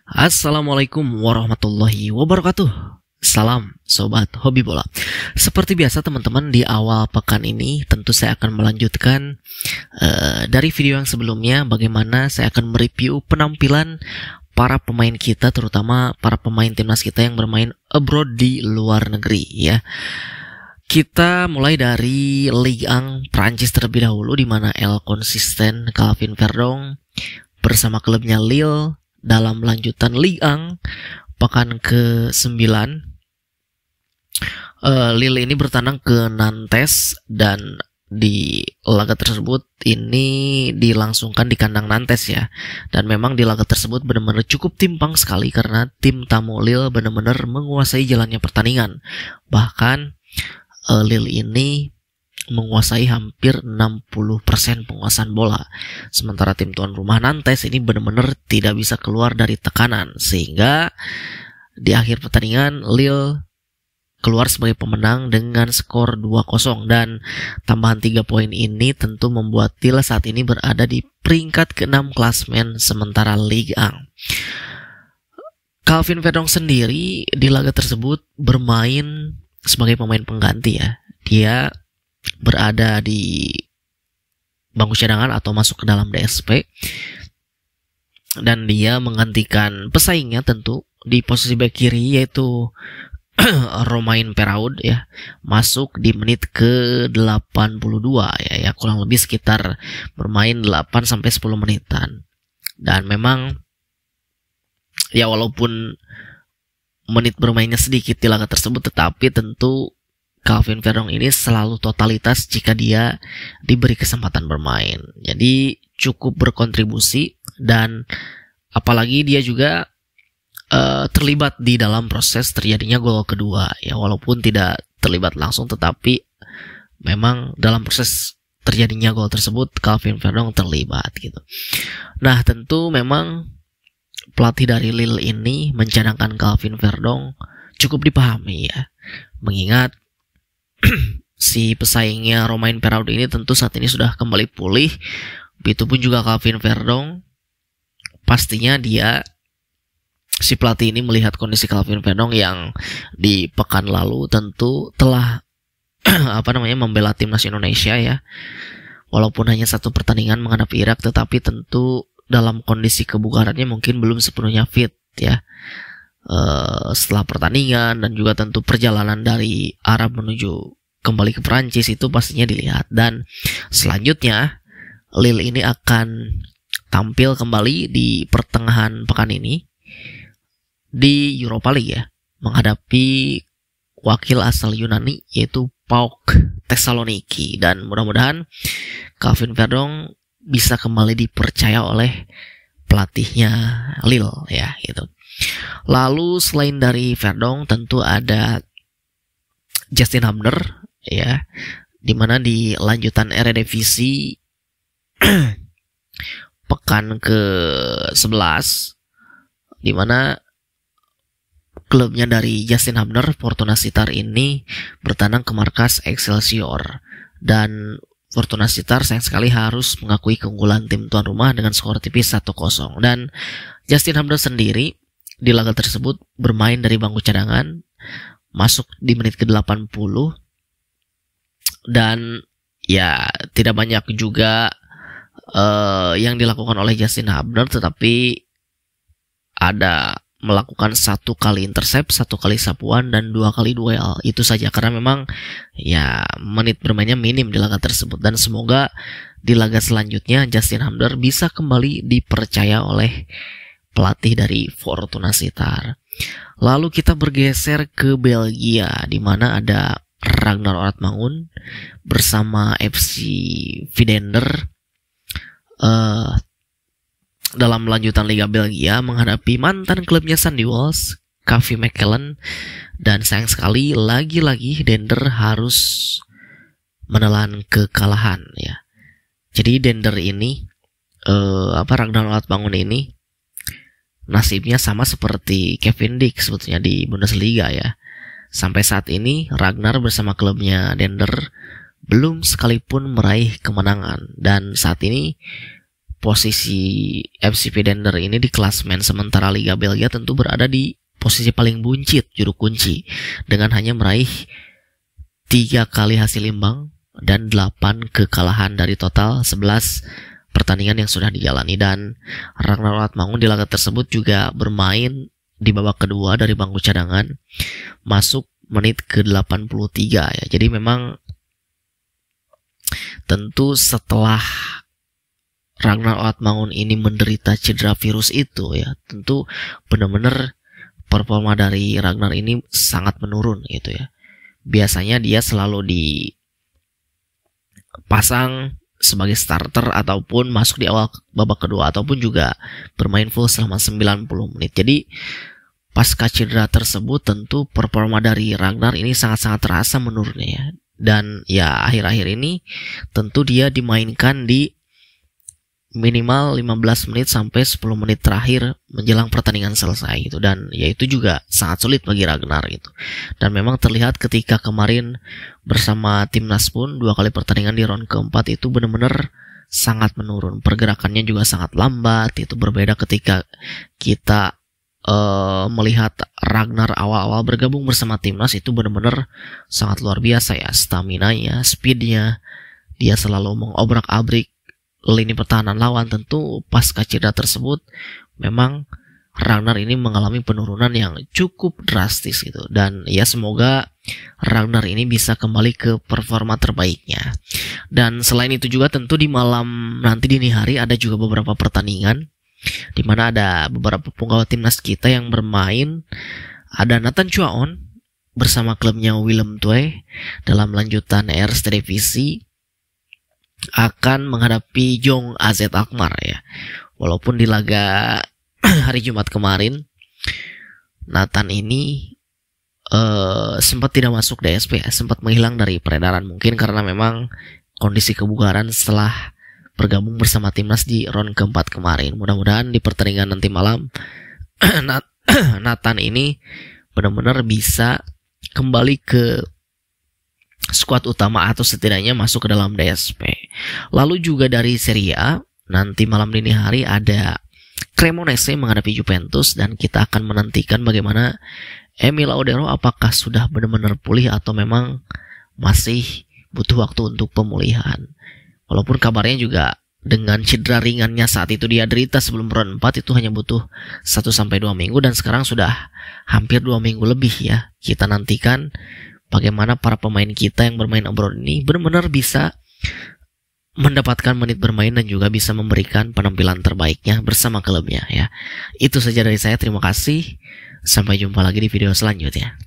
Assalamualaikum warahmatullahi wabarakatuh. Salam sobat hobi bola. Seperti biasa teman-teman, di awal pekan ini tentu saya akan melanjutkan dari video yang sebelumnya, bagaimana saya akan mereview penampilan para pemain kita, terutama para pemain timnas kita yang bermain abroad di luar negeri ya. Kita mulai dari Ligue 1 Prancis terlebih dahulu, di mana El konsisten Calvin Verdong bersama klubnya Lille dalam lanjutan Ligue 1 pekan ke-9. Lille ini bertandang ke Nantes, dan di laga tersebut ini dilangsungkan di kandang Nantes ya. Dan memang di laga tersebut benar-benar cukup timpang sekali, karena tim tamu Lille benar-benar menguasai jalannya pertandingan. Bahkan Lille ini menguasai hampir 60% penguasaan bola. Sementara tim tuan rumah Nantes ini benar-benar tidak bisa keluar dari tekanan, sehingga di akhir pertandingan Lille keluar sebagai pemenang dengan skor 2-0, dan tambahan 3 poin ini tentu membuat Lille saat ini berada di peringkat ke-6 klasmen sementara Ligue 1. Calvin Verdong sendiri di laga tersebut bermain sebagai pemain pengganti ya. Dia berada di bangku cadangan atau masuk ke dalam DSP, dan dia menggantikan pesaingnya tentu di posisi bek kiri, yaitu Romain Perraud ya, masuk di menit ke-82 ya, kurang lebih sekitar bermain 8-10 menitan. Dan memang ya, walaupun menit bermainnya sedikit di laga tersebut, tetapi tentu Calvin Verdong ini selalu totalitas jika dia diberi kesempatan bermain. Jadi cukup berkontribusi, dan apalagi dia juga terlibat di dalam proses terjadinya gol kedua ya, walaupun tidak terlibat langsung, tetapi memang dalam proses terjadinya gol tersebut Calvin Verdong terlibat gitu. Nah, tentu memang pelatih dari Lille ini mencadangkan Calvin Verdong cukup dipahami ya, mengingat si pesaingnya Romain Perraud ini tentu saat ini sudah kembali pulih. Begitupun juga Calvin Verdong. Pastinya si pelatih ini melihat kondisi Calvin Verdong yang di pekan lalu tentu telah membela timnas Indonesia ya. Walaupun hanya satu pertandingan menghadapi Irak, tetapi tentu dalam kondisi kebugarannya mungkin belum sepenuhnya fit ya. Setelah pertandingan dan juga tentu perjalanan dari Arab menuju kembali ke Perancis itu pastinya dilihat. Dan selanjutnya Lille ini akan tampil kembali di pertengahan pekan ini di Europa League ya, menghadapi wakil asal Yunani yaitu PAOK Thessaloniki. Dan mudah-mudahan Calvin Verdong bisa kembali dipercaya oleh pelatihnya Lille ya gitu. Lalu selain dari Verdong tentu ada Justin Hubner ya, dimana di lanjutan Eredivisie pekan ke-11, dimana klubnya dari Justin Hubner, Fortuna Sittard ini bertandang ke markas Excelsior, dan Fortuna Sittard sayang sekali harus mengakui keunggulan tim tuan rumah dengan skor tipis 1-0. Dan Justin Hubner sendiri di laga tersebut bermain dari bangku cadangan, masuk di menit ke-80, dan ya tidak banyak juga yang dilakukan oleh Justin Hubner, tetapi ada melakukan 1 kali intercept, 1 kali sapuan, dan 2 kali duel. Itu saja, karena memang ya menit bermainnya minim di laga tersebut. Dan semoga di laga selanjutnya Justin Hubner bisa kembali dipercaya oleh pelatih dari Fortuna Sittard. Lalu kita bergeser ke Belgia, di mana ada Ragnar Oratmangun bersama FC Vidender dalam lanjutan Liga Belgia menghadapi mantan klubnya Sandy Walsh, KV Mechelen. Dan sayang sekali lagi-lagi Dender harus menelan kekalahan ya. Jadi Dender ini Ragnar Oratmangun ini nasibnya sama seperti Kevin Dijk sebetulnya di Bundesliga ya. Sampai saat ini Ragnar bersama klubnya Dender belum sekalipun meraih kemenangan, dan saat ini posisi FC Pidender ini di klasmen sementara Liga Belgia tentu berada di posisi paling buncit juru kunci dengan hanya meraih 3 kali hasil imbang dan 8 kekalahan dari total 11 pertandingan yang sudah dijalani. Dan Ragnar Rathmangun di laga tersebut juga bermain di babak kedua dari bangku cadangan, masuk menit ke-83 ya. Jadi memang tentu setelah Ragnar Rathmangun ini menderita cedera virus itu ya, tentu benar-benar performa dari Ragnar ini sangat menurun gitu ya. Biasanya dia selalu dipasang sebagai starter ataupun masuk di awal babak kedua ataupun juga bermain full selama 90 menit. Jadi pasca cedera tersebut tentu performa dari Ragnar ini sangat-sangat terasa menurunnya ya. Dan ya akhir-akhir ini tentu dia dimainkan di minimal 15 menit sampai 10 menit terakhir menjelang pertandingan selesai gitu. Dan ya itu juga sangat sulit bagi Ragnar gitu. Dan memang terlihat ketika kemarin bersama timnas pun 2 kali pertandingan di round keempat itu benar-benar sangat menurun. Pergerakannya juga sangat lambat. Itu berbeda ketika kita melihat Ragnar awal-awal bergabung bersama timnas, itu benar-benar sangat luar biasa ya. Stamina-nya, speed-nya, dia selalu mengobrak-abrik lini pertahanan lawan. Tentu pasca cedera tersebut memang Ragnar ini mengalami penurunan yang cukup drastis gitu. Dan ya semoga Ragnar ini bisa kembali ke performa terbaiknya. Dan selain itu juga tentu di malam nanti dini hari ada juga beberapa pertandingan di mana ada beberapa punggawa timnas kita yang bermain. Ada Nathan Chuaon bersama klubnya Willem Twee dalam lanjutan Eerste Divisie akan menghadapi Jong AZ Alkmaar ya. Walaupun di laga hari Jumat kemarin Nathan ini sempat tidak masuk DSP ya, sempat menghilang dari peredaran, mungkin karena memang kondisi kebugaran setelah bergabung bersama timnas di round keempat kemarin. Mudah-mudahan di pertandingan nanti malam Nathan ini benar-benar bisa kembali ke skuad utama atau setidaknya masuk ke dalam DSP. Lalu juga dari Serie A nanti malam dini hari ada Cremonese menghadapi Juventus, dan kita akan menantikan bagaimana Emil Laudero apakah sudah benar-benar pulih atau memang masih butuh waktu untuk pemulihan. Walaupun kabarnya juga dengan cedera ringannya saat itu dia derita sebelum round 4 itu hanya butuh 1-2 minggu, dan sekarang sudah hampir 2 minggu lebih ya. Kita nantikan bagaimana para pemain kita yang bermain abroad ini benar-benar bisa mendapatkan menit bermain dan juga bisa memberikan penampilan terbaiknya bersama klubnya ya. Itu saja dari saya, terima kasih. Sampai jumpa lagi di video selanjutnya.